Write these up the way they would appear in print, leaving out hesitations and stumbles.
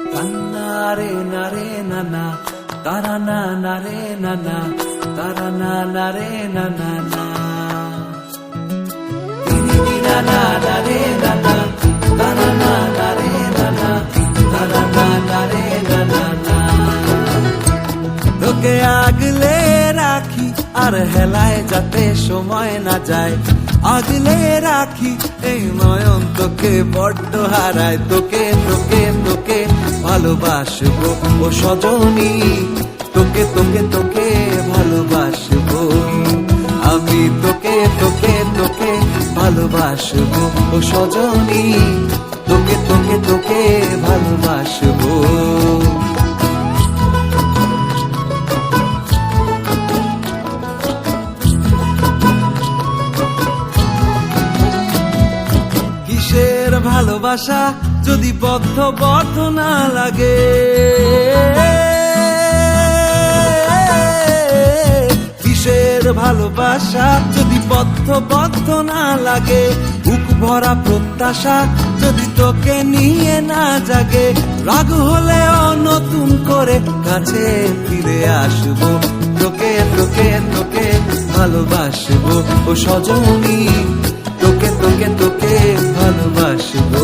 নারে নারে নানা তারা না রে নানা তারা না রে নানা না নানা রে নানা তারা না রে নানা তারা না রে নানা না তোকে আগলে রাখি আর হেলায় যাতে সময় না যায় আগলে রাখি এই নয়ন তোকে বড্ড হারায় তোকে তোকে তোকে ভালোবাসবো ও সজনী তোকে তোকে তোকে ভালোবাসবো আমি তোকে তোকে তোকে ভালোবাসবো ও সজনী তোকে তোকে তোকে ভালোবাসবো কিসের ভালোবাসা যদি বদ্ধ বদ্ধ না লাগে কিসের ভালোবাসা যদি বদ্ধ বদ্ধ না লাগে বুক ভরা প্রত্যাশা যদি তোকে নিয়ে না জাগে রাগ হলেও নতুন করে কাছে ফিরে আসবো তোকে তোকে তোকে ভালোবাসবো ও সজনী তোকে তোকে তোকে ভালোবাসবো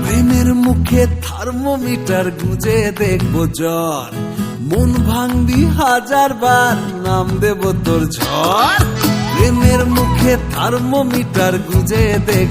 প্রেমের মুখে থার্মোমিটার গুঁজে দেখবো জ্বর মন ভাঙবি 1000 বার নাম দেব তোর ঝড় প্রেমের মুখে থার্মোমিটার গুঁজে দেখ